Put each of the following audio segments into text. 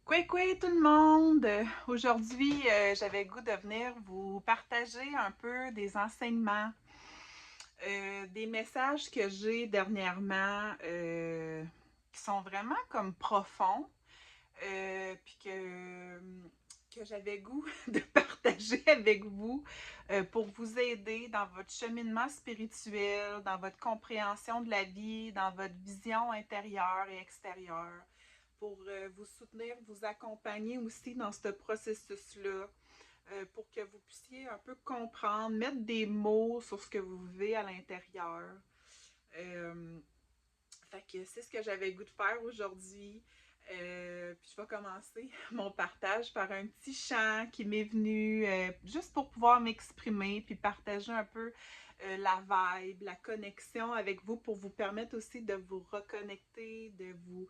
Coucou tout le monde! Aujourd'hui, j'avais le goût de venir vous partager un peu des enseignements, des messages que j'ai dernièrement qui sont vraiment comme profonds, puis que j'avais goût de partager avec vous pour vous aider dans votre cheminement spirituel, dans votre compréhension de la vie, dans votre vision intérieure et extérieure, pour vous soutenir, vous accompagner aussi dans ce processus-là, pour que vous puissiez un peu comprendre, mettre des mots sur ce que vous vivez à l'intérieur. Euh, Fait que c'est ce que j'avais le goût de faire aujourd'hui. Puis je vais commencer mon partage par un petit chant qui m'est venu juste pour pouvoir m'exprimer puis partager un peu la vibe, la connexion avec vous pour vous permettre aussi de vous reconnecter, de vous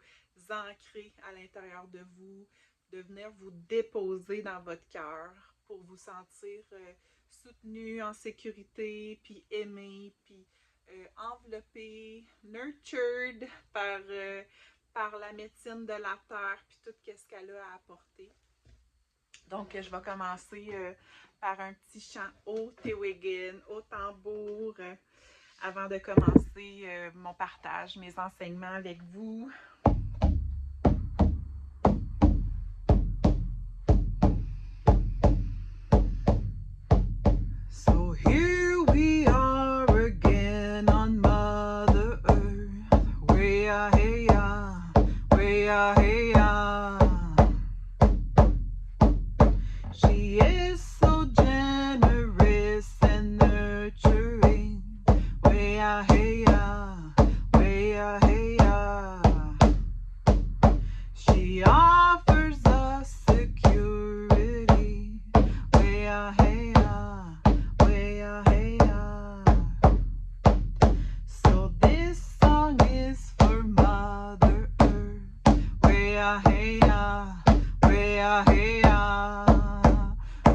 ancrer à l'intérieur de vous, de venir vous déposer dans votre cœur pour vous sentir soutenu, en sécurité, puis aimé, puis enveloppé, nurtured par la médecine de la terre, puis tout ce qu'elle a à apporter. Donc, je vais commencer par un petit chant au Tewigin, au tambour, avant de commencer mon partage, mes enseignements avec vous. So here we are again on Mother Earth. Way-ah, hey-ah, way-ah, hey-ah. She is so generous and nurturing. Way-ah, hey-ah, way-ah, hey-ah. She offers us security. Way-ah, hey-ah, way-ah, hey-ah. So this song is for Mother Earth. Way-ah, hey-ah, way-ah, hey-ah.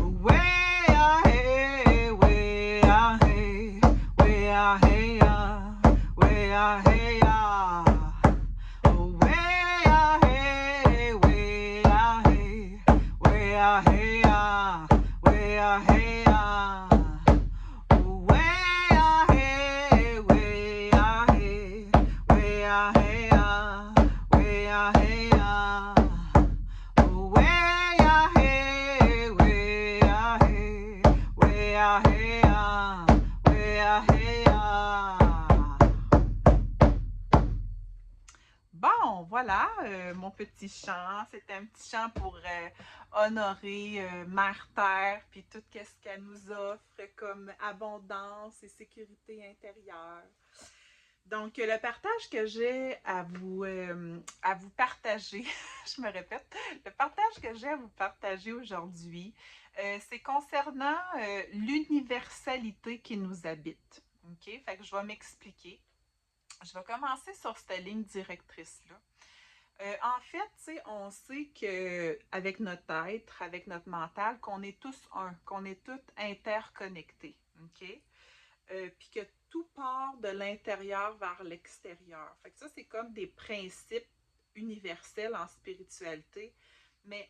Way-ah, hey, way-ah, hey, way-ah, hey-ah, way-ah, hey-ah. Way-ah, hey, way-ah, hey, way-ah, hey-ah, way-ah, hey-ah. Way-ah, hey, way-ah, hey, way-ah, hey-ah, way-ah, hey-ah. Way-ah, hey, way-ah, hey, way-ah, hey-ah, way-ah, hey-ah. Bon, voilà mon petit chant. C'était un petit chant pour honorer Mère Terre, puis tout ce qu'elle nous offre comme abondance et sécurité intérieure. Donc, le partage que j'ai à vous partager, je me répète, le partage que j'ai à vous partager aujourd'hui, c'est concernant l'universalité qui nous habite. OK? Fait que je vais m'expliquer. Je vais commencer sur cette ligne directrice-là. En fait, on sait qu'avec notre être, avec notre mental, qu'on est tous un, qu'on est tous interconnectés. OK? Puis que tout part de l'intérieur vers l'extérieur. Fait que ça, c'est comme des principes universels en spiritualité. Mais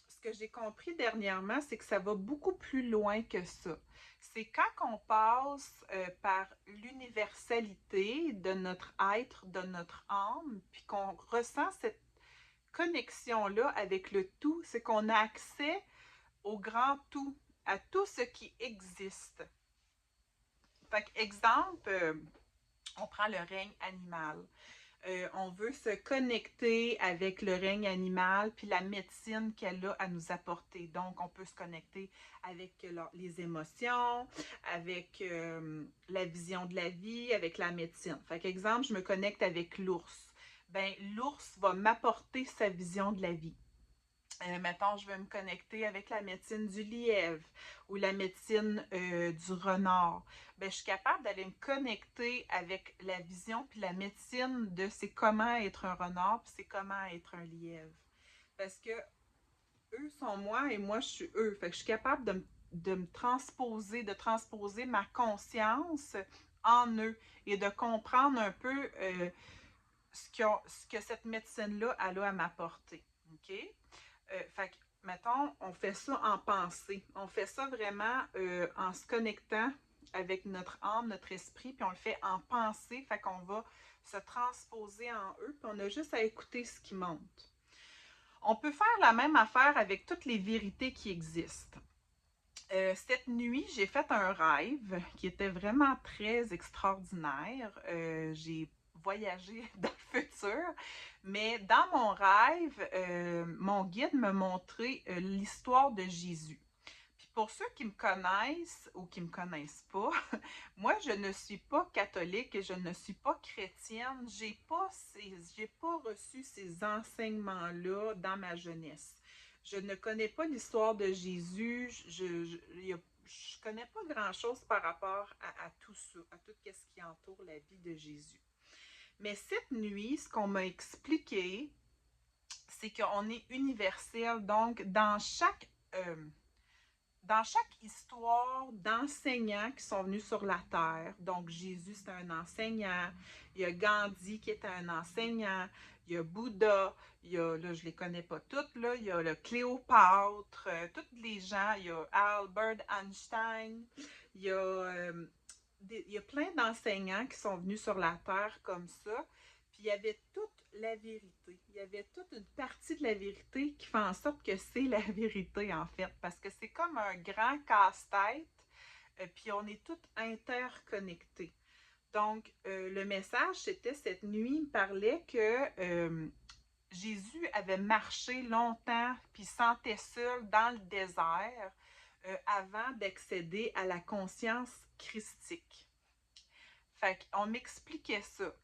ce que j'ai compris dernièrement, c'est que ça va beaucoup plus loin que ça. C'est quand on passe par l'universalité de notre être, de notre âme, puis qu'on ressent cette connexion-là avec le tout, c'est qu'on a accès au grand tout, à tout ce qui existe. Fait exemple, on prend le règne animal. On veut se connecter avec le règne animal puis la médecine qu'elle a à nous apporter. Donc, on peut se connecter avec les émotions, avec la vision de la vie, avec la médecine. Fait qu'exemple, je me connecte avec l'ours. Ben, l'ours va m'apporter sa vision de la vie. Mettons, je veux me connecter avec la médecine du lièvre ou la médecine du renard. Ben, je suis capable d'aller me connecter avec la vision puis la médecine de c'est comment être un renard puis c'est comment être un lièvre. Parce que eux sont moi et moi je suis eux. Fait que je suis capable de me transposer, de transposer ma conscience en eux et de comprendre un peu ce que cette médecine-là a à m'apporter. OK? Fait que, mettons, on fait ça en pensée. On fait ça vraiment en se connectant avec notre âme, notre esprit, puis on le fait en pensée. Fait qu'on va se transposer en eux, puis on a juste à écouter ce qui monte. On peut faire la même affaire avec toutes les vérités qui existent. Cette nuit, j'ai fait un rêve qui était vraiment très extraordinaire. J'ai voyagé dans le futur, mais dans mon rêve, mon guide me montrait l'histoire de Jésus. Puis pour ceux qui me connaissent ou qui ne me connaissent pas, moi je ne suis pas catholique et je ne suis pas chrétienne. J'ai pas reçu ces enseignements-là dans ma jeunesse. Je ne connais pas l'histoire de Jésus. Je connais pas grand-chose par rapport à tout ça, à tout ce qui entoure la vie de Jésus. Mais cette nuit, ce qu'on m'a expliqué, c'est qu'on est universel. Donc, dans chaque histoire d'enseignants qui sont venus sur la terre, donc Jésus c'était un enseignant, il y a Gandhi qui était un enseignant, il y a Bouddha, il y a, là je les connais pas toutes, là, il y a le Cléopâtre, tous les gens, il y a Albert Einstein, il y a plein d'enseignants qui sont venus sur la terre comme ça, puis il y avait toute la vérité. Il y avait toute une partie de la vérité qui fait en sorte que c'est la vérité, en fait, parce que c'est comme un grand casse-tête, puis on est tous interconnectés. Donc, le message, c'était cette nuit, il me parlait que Jésus avait marché longtemps, puis sentait seul dans le désert avant d'accéder à la conscience christique. Fait qu'on m'expliquait ça.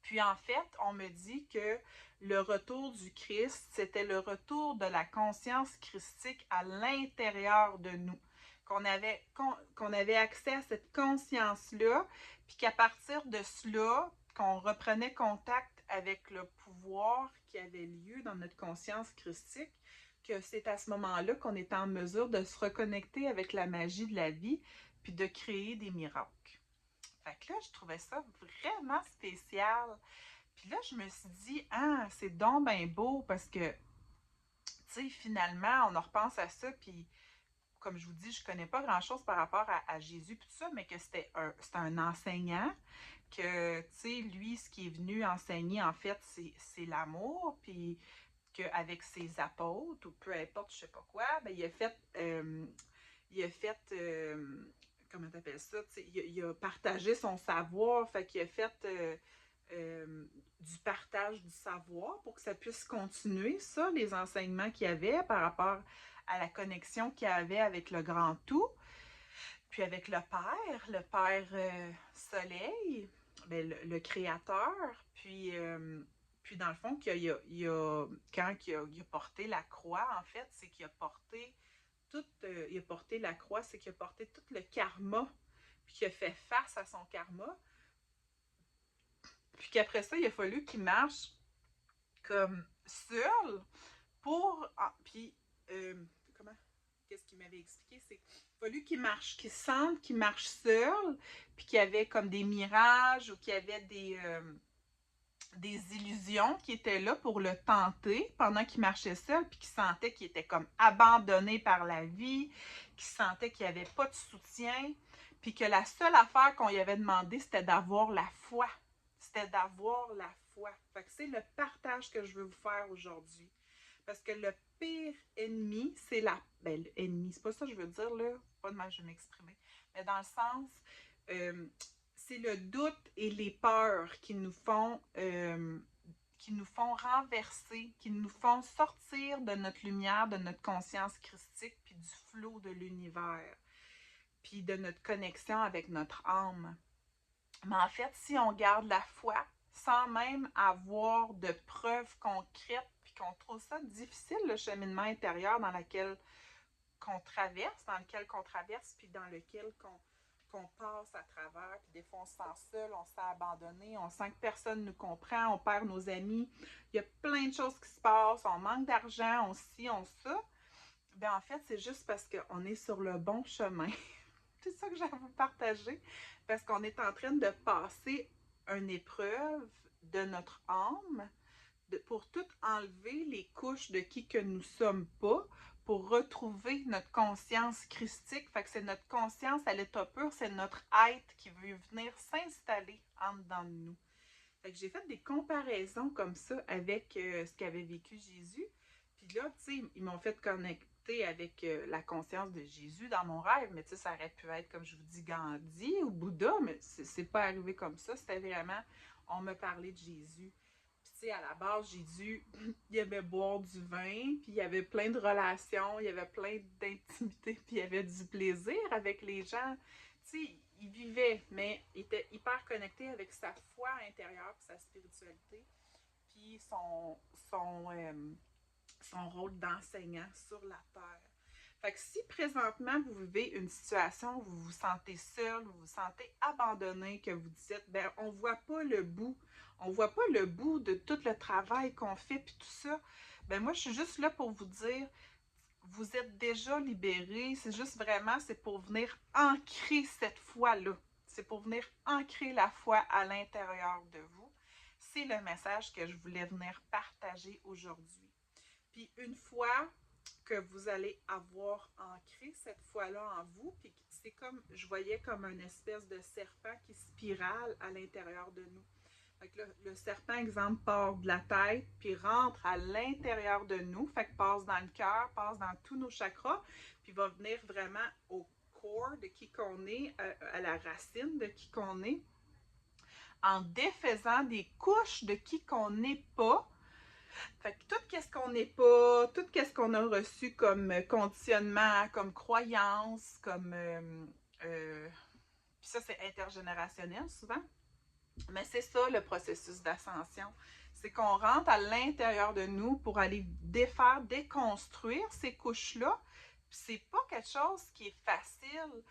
Puis en fait, on me dit que le retour du Christ, c'était le retour de la conscience christique à l'intérieur de nous. Qu'on avait accès à cette conscience-là, puis qu'à partir de cela, qu'on reprenait contact avec le pouvoir qui avait lieu dans notre conscience christique, que c'est à ce moment-là qu'on est en mesure de se reconnecter avec la magie de la vie, puis de créer des miracles. Fait que là, je trouvais ça vraiment spécial. Puis là, je me suis dit, ah, c'est donc bien beau parce que, tu sais, finalement, on en repense à ça, puis comme je vous dis, je connais pas grand-chose par rapport à Jésus, puis tout ça, mais que c'était un enseignant, que, tu sais, lui, ce qui est venu enseigner, en fait, c'est l'amour, puis qu'avec ses apôtres, ou peu importe, je sais pas quoi, ben, il a fait comment t'appelles ça, il a partagé son savoir, fait qu'il a fait du partage du savoir pour que ça puisse continuer, ça, les enseignements qu'il y avait par rapport à la connexion qu'il y avait avec le grand tout, puis avec le Père Soleil, ben, le Créateur, puis dans le fond, quand il a porté la croix, en fait, c'est qu'il a porté il a porté la croix, c'est qu'il a porté tout le karma, puis qu'il a fait face à son karma, puis qu'après ça, il a fallu qu'il marche comme seul pour. Puis, comment? Qu'est-ce qu'il m'avait expliqué? C'est qu'il a fallu qu'il marche, qu'il sente qu'il marche seul, puis qu'il y avait comme des mirages ou qu'il y avait des illusions qui étaient là pour le tenter pendant qu'il marchait seul, puis qu'il sentait qu'il était comme abandonné par la vie, qu'il sentait qu'il n'y avait pas de soutien, puis que la seule affaire qu'on lui avait demandé, c'était d'avoir la foi. C'était d'avoir la foi. Fait que c'est le partage que je veux vous faire aujourd'hui. Parce que le pire ennemi, c'est la... Ben, l'ennemi, c'est pas ça que je veux dire, là. Pas de mal, je vais m'exprimer. Mais dans le sens... c'est le doute et les peurs qui nous font renverser, qui nous font sortir de notre lumière, de notre conscience christique, puis du flot de l'univers, puis de notre connexion avec notre âme. Mais en fait, si on garde la foi, sans même avoir de preuves concrètes, puis qu'on trouve ça difficile, le cheminement intérieur dans lequel qu'on traverse, puis dans lequel qu'on passe à travers, puis des fois on se sent seul, on se sent abandonné, on sent que personne ne nous comprend, on perd nos amis, il y a plein de choses qui se passent, on manque d'argent, on ci, on ça. Ben en fait, c'est juste parce qu'on est sur le bon chemin. C'est ça que j'ai à vous partager, parce qu'on est en train de passer une épreuve de notre âme, pour tout enlever les couches de qui que nous sommes pas, pour retrouver notre conscience christique. Fait que c'est notre conscience à l'état pur, c'est notre être qui veut venir s'installer en dedans de nous. Fait que j'ai fait des comparaisons comme ça avec ce qu'avait vécu Jésus. Puis là, tu sais, ils m'ont fait connecter avec la conscience de Jésus dans mon rêve, mais tu sais, ça aurait pu être, comme je vous dis, Gandhi ou Bouddha, mais c'est pas arrivé comme ça. C'était vraiment, on me parlait de Jésus. Puis tu sais, à la base, Jésus, il aimait boire du vin, puis il y avait plein de relations, il y avait plein d'intimité, puis il y avait du plaisir avec les gens. Tu sais, il vivait, mais il était hyper connecté avec sa foi intérieure, puis sa spiritualité, puis son rôle d'enseignant sur la terre. Fait que si présentement vous vivez une situation où vous vous sentez seul, vous vous sentez abandonné, que vous dites, ben on voit pas le bout, on voit pas le bout de tout le travail qu'on fait, puis tout ça, ben moi je suis juste là pour vous dire, vous êtes déjà libérés, c'est juste vraiment, c'est pour venir ancrer cette foi-là. C'est pour venir ancrer la foi à l'intérieur de vous. C'est le message que je voulais venir partager aujourd'hui. Puis une fois que vous allez avoir ancré cette foi-là en vous, puis c'est comme, je voyais comme une espèce de serpent qui spirale à l'intérieur de nous. Fait que le serpent, exemple, part de la tête, puis rentre à l'intérieur de nous, fait que passe dans le cœur, passe dans tous nos chakras, puis va venir vraiment au corps de qui qu'on est, à la racine de qui qu'on est, en défaisant des couches de qui qu'on n'est pas. Fait que tout ce qu'on n'est pas, tout ce qu'on a reçu comme conditionnement, comme croyance, comme... puis ça, c'est intergénérationnel souvent. Mais c'est ça le processus d'ascension. C'est qu'on rentre à l'intérieur de nous pour aller défaire, déconstruire ces couches-là. Puis c'est pas quelque chose qui est facile.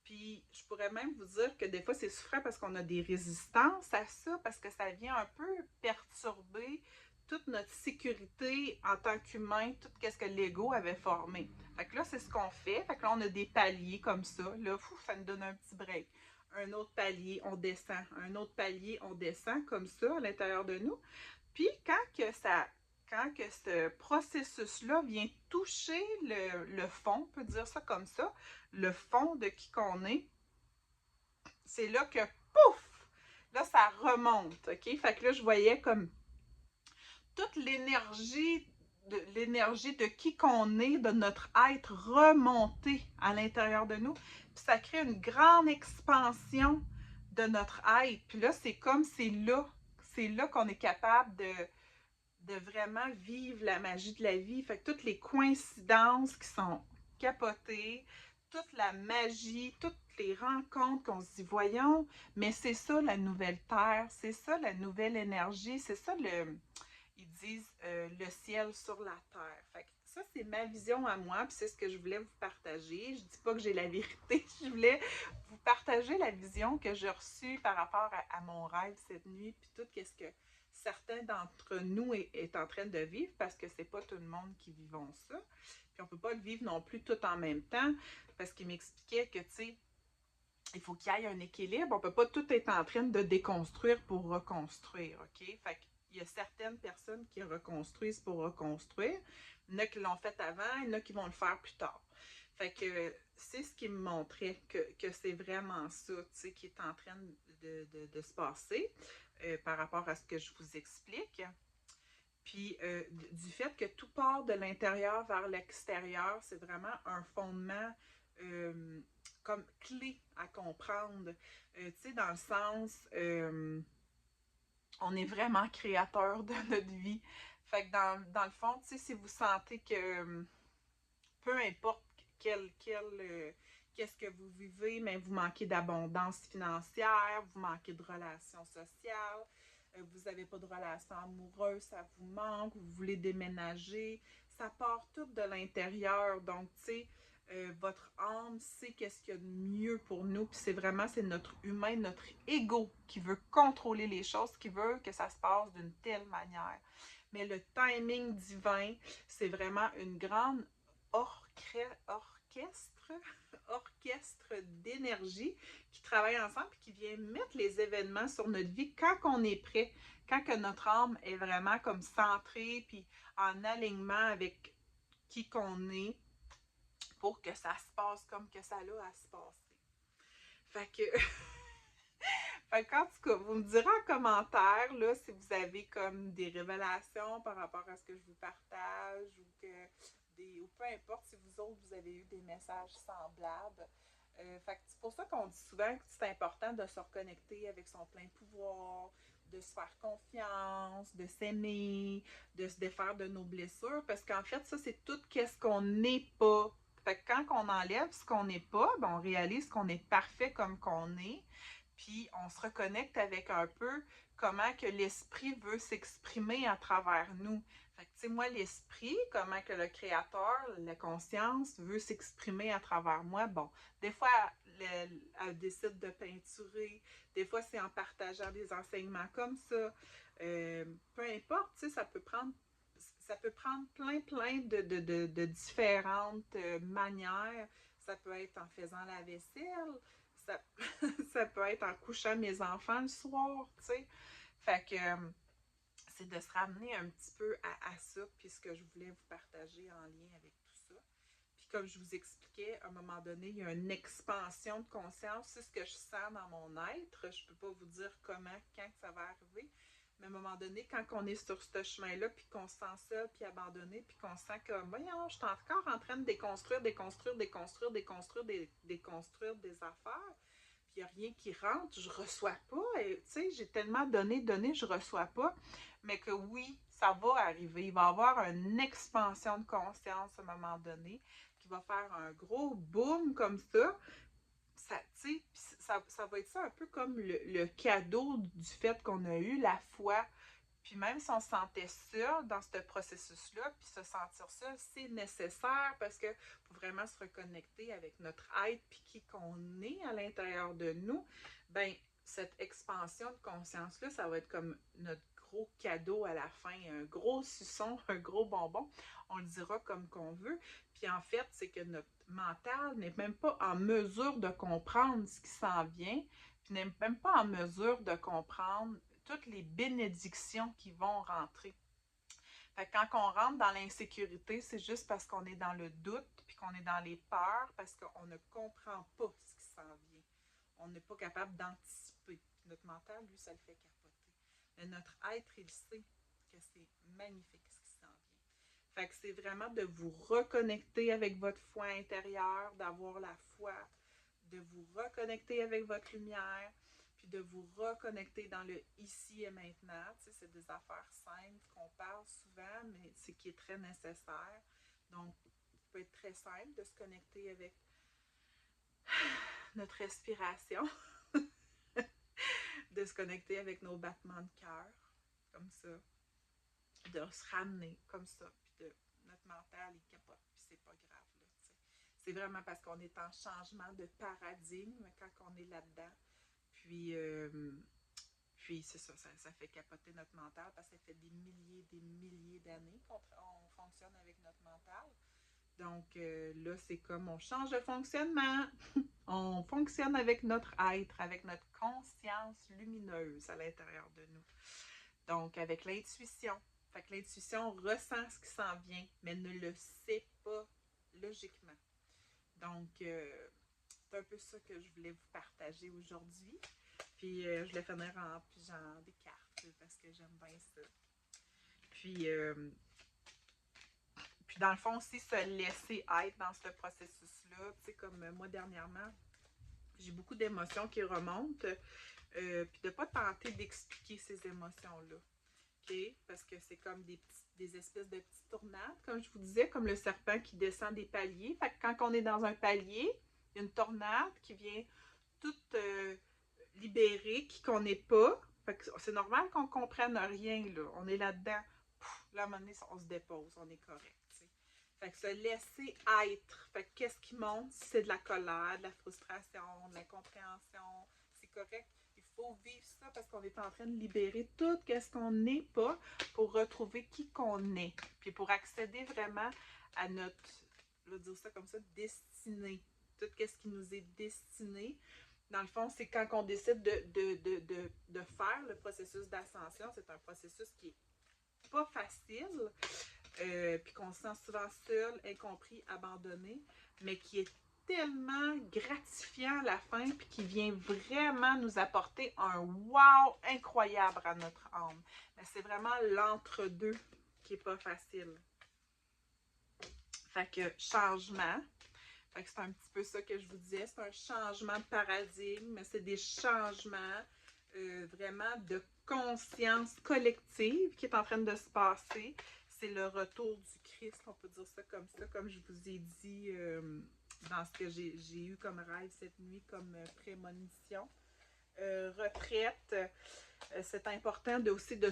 Puis je pourrais même vous dire que des fois c'est souffrant parce qu'on a des résistances à ça, parce que ça vient un peu perturber toute notre sécurité en tant qu'humain, tout ce que l'ego avait formé. Fait que là, c'est ce qu'on fait. Fait que là, on a des paliers comme ça. Là, ça nous donne un petit break. Un autre palier, on descend. Un autre palier, on descend comme ça à l'intérieur de nous. Puis quand que ce processus-là vient toucher le fond, on peut dire ça comme ça, le fond de qui qu'on est, c'est là que, pouf, là, ça remonte, OK? Fait que là, je voyais comme toute l'énergie de qui qu'on est, de notre être remonter à l'intérieur de nous. Puis ça crée une grande expansion de notre être. Puis là, c'est comme c'est là qu'on est capable de vraiment vivre la magie de la vie. Fait que toutes les coïncidences qui sont capotées, toute la magie, toutes les rencontres qu'on se dit, voyons, mais c'est ça la nouvelle terre, c'est ça la nouvelle énergie, c'est ça ils disent le ciel sur la terre. Fait que ça, c'est ma vision à moi, puis c'est ce que je voulais vous partager. Je dis pas que j'ai la vérité, je voulais vous partager la vision que j'ai reçue par rapport à mon rêve cette nuit, puis tout ce que certains d'entre nous est en train de vivre, parce que c'est pas tout le monde qui vivons ça. Puis on peut pas le vivre non plus tout en même temps, parce qu'il m'expliquait que, tu sais, il faut qu'il y ait un équilibre. On peut pas tout être en train de déconstruire pour reconstruire, OK? Fait qu'il y a certaines personnes qui reconstruisent pour reconstruire. Il y en a qui l'ont fait avant, il y en a qui vont le faire plus tard. Fait que c'est ce qui me montrait que c'est vraiment ça, tu sais, qui est en train de se passer par rapport à ce que je vous explique. Puis du fait que tout part de l'intérieur vers l'extérieur, c'est vraiment un fondement comme clé à comprendre. Tu sais, dans le sens, on est vraiment créateur de notre vie. Fait que dans le fond, tu sais, si vous sentez que peu importe qu'est-ce que vous vivez, mais vous manquez d'abondance financière, vous manquez de relations sociales, vous n'avez pas de relation amoureuse, ça vous manque, vous voulez déménager, ça part tout de l'intérieur. Donc, tu sais, votre âme sait qu'est-ce qu'il y a de mieux pour nous, puis c'est notre humain, notre ego qui veut contrôler les choses, qui veut que ça se passe d'une telle manière. Mais le timing divin, c'est vraiment une grande orchestre d'énergie qui travaille ensemble et qui vient mettre les événements sur notre vie quand on est prêt, quand que notre âme est vraiment comme centrée puis en alignement avec qui qu'on est pour que ça se passe comme que ça a à se passer. Fait que fait qu'en tout cas, vous me direz en commentaire là, si vous avez comme des révélations par rapport à ce que je vous partage ou ou peu importe si vous autres vous avez eu des messages semblables. Fait que c'est pour ça qu'on dit souvent que c'est important de se reconnecter avec son plein pouvoir, de se faire confiance, de s'aimer, de se défaire de nos blessures, parce qu'en fait, ça, c'est tout ce qu'on n'est pas. Fait que quand on enlève ce qu'on n'est pas, ben, on réalise qu'on est parfait comme qu'on est, puis on se reconnecte avec un peu comment que l'esprit veut s'exprimer à travers nous. Fait que, tu sais, moi, l'esprit, comment que le créateur, la conscience veut s'exprimer à travers moi. Bon, des fois, elle décide de peinturer, des fois, c'est en partageant des enseignements comme ça. Peu importe, tu sais, ça peut prendre plein de différentes manières. Ça peut être en faisant la vaisselle, ça, ça peut être en couchant mes enfants le soir, tu sais. Fait que c'est de se ramener un petit peu à ça, puis ce que je voulais vous partager en lien avec tout ça. Puis comme je vous expliquais, à un moment donné, il y a une expansion de conscience. C'est ce que je sens dans mon être. Je ne peux pas vous dire comment, quand ça va arriver. Mais à un moment donné, quand on est sur ce chemin-là, puis qu'on se sent seul, puis abandonné, puis qu'on sent que, voyons, je suis encore en train de déconstruire des affaires, puis il n'y a rien qui rentre, je reçois pas. Tu sais, j'ai tellement donné, je reçois pas. Mais que oui, ça va arriver. Il va y avoir une expansion de conscience à un moment donné qui va faire un gros boom comme ça. Ça va être ça un peu comme le cadeau du fait qu'on a eu la foi. Puis même si on se sentait seul dans ce processus-là, puis se sentir seul, c'est nécessaire parce que pour vraiment se reconnecter avec notre être puis qui qu'on est à l'intérieur de nous, ben cette expansion de conscience-là, ça va être comme notre gros cadeau à la fin, un gros suçon, un gros bonbon. On le dira comme qu'on veut. Puis en fait, c'est que notre mental n'est même pas en mesure de comprendre ce qui s'en vient, puis n'est même pas en mesure de comprendre toutes les bénédictions qui vont rentrer. Fait que quand on rentre dans l'insécurité, c'est juste parce qu'on est dans le doute, puis qu'on est dans les peurs, parce qu'on ne comprend pas ce qui s'en vient. On n'est pas capable d'anticiper. Notre mental, lui, ça le fait capoter. Mais notre être, il sait que c'est magnifique ce qui s'en vient. Fait que c'est vraiment de vous reconnecter avec votre foi intérieure, d'avoir la foi, de vous reconnecter avec votre lumière, puis de vous reconnecter dans le ici et maintenant. Tu sais, c'est des affaires simples qu'on parle souvent, mais c'est qui est très nécessaire. Donc, ça peut être très simple de se connecter avec notre respiration, de se connecter avec nos battements de cœur, comme ça, de se ramener comme ça, puis de notre mental, il capote, puis c'est pas grave, là, tu sais. C'est vraiment parce qu'on est en changement de paradigme quand on est là-dedans. Puis c'est ça, ça fait capoter notre mental parce que ça fait des milliers d'années qu'on fonctionne avec notre mental. Donc là, c'est comme on change de fonctionnement. On fonctionne avec notre être, avec notre conscience lumineuse à l'intérieur de nous. Donc, avec l'intuition. Fait que l'intuition ressent ce qui s'en vient, mais ne le sait pas logiquement. Donc, c'est un peu ça que je voulais vous partager aujourd'hui. Puis, je voulais finir en pigeant des cartes parce que j'aime bien ça. Puis, dans le fond aussi, se laisser être dans ce processus-là. Tu sais, comme moi, dernièrement, j'ai beaucoup d'émotions qui remontent. Puis de ne pas tenter d'expliquer ces émotions-là. OK? Parce que c'est comme des espèces de petites tornades, comme je vous disais, comme le serpent qui descend des paliers. Fait que quand on est dans un palier, il y a une tornade qui vient toute libérer qui qu'on n'est pas. Fait que c'est normal qu'on ne comprenne rien, là. On est là-dedans. Là, à un moment donné, on se dépose, on est correct. T'sais. Fait que se laisser être. Fait que qu'est-ce qui monte? C'est de la colère, de la frustration, de l'incompréhension. C'est correct. Il faut vivre ça parce qu'on est en train de libérer tout ce qu'on n'est pas pour retrouver qui qu'on est. Puis pour accéder vraiment à notre je vais dire ça comme ça, destiné. Tout ce qui nous est destiné. Dans le fond, c'est quand on décide de faire le processus d'ascension. C'est un processus qui est pas facile, puis qu'on se sent souvent seul, incompris, abandonné, mais qui est tellement gratifiant à la fin, puis qui vient vraiment nous apporter un wow incroyable à notre âme. Mais c'est vraiment l'entre-deux qui est pas facile. Fait que changement. Fait que c'est un petit peu ça que je vous disais. C'est un changement de paradigme, mais c'est des changements vraiment de conscience collective qui est en train de se passer. C'est le retour du Christ, on peut dire ça, comme je vous ai dit dans ce que j'ai eu comme rêve cette nuit, comme prémonition. Retraite, c'est important aussi dans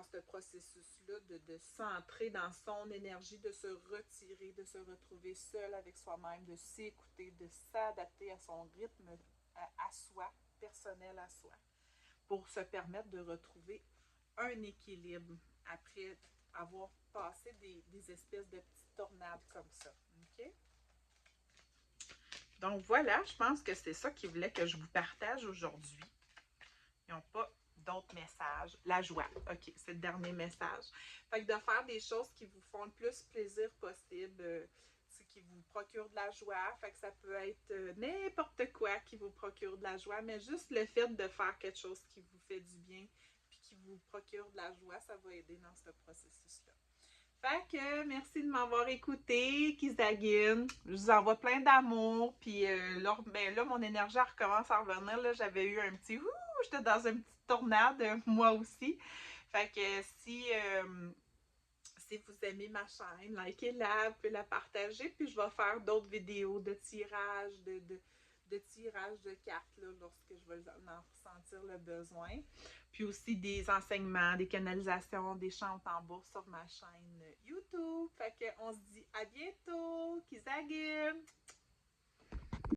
ce processus-là, de s'entrer dans son énergie, de se retirer, de se retrouver seul avec soi-même, de s'écouter, de s'adapter à son rythme à soi, personnel à soi, pour se permettre de retrouver un équilibre après avoir passé des espèces de petites tornades comme ça. OK? Donc voilà, je pense que c'est ça qu'ils voulaient que je vous partage aujourd'hui. Ils n'ont pas d'autres messages. La joie, OK, c'est le dernier message. Fait que de faire des choses qui vous font le plus plaisir possible, qui vous procurent de la joie. Fait que ça peut être n'importe quoi qui vous procure de la joie, mais juste le fait de faire quelque chose qui vous fait du bien puis qui vous procure de la joie, ça va aider dans ce processus-là. Fait que merci de m'avoir écouté, Kizagin. Je vous envoie plein d'amour. Puis là, mon énergie recommence à revenir. J'avais eu un petit ouh, j'étais dans une petite tornade, moi aussi. Fait que si vous aimez ma chaîne, likez-la, vous pouvez la partager. Puis je vais faire d'autres vidéos de tirage, de tirage de cartes là, lorsque je vais en ressentir le besoin. Puis aussi des enseignements, des canalisations, des chants au tambour sur ma chaîne YouTube. Fait qu'on se dit à bientôt, Kizagin!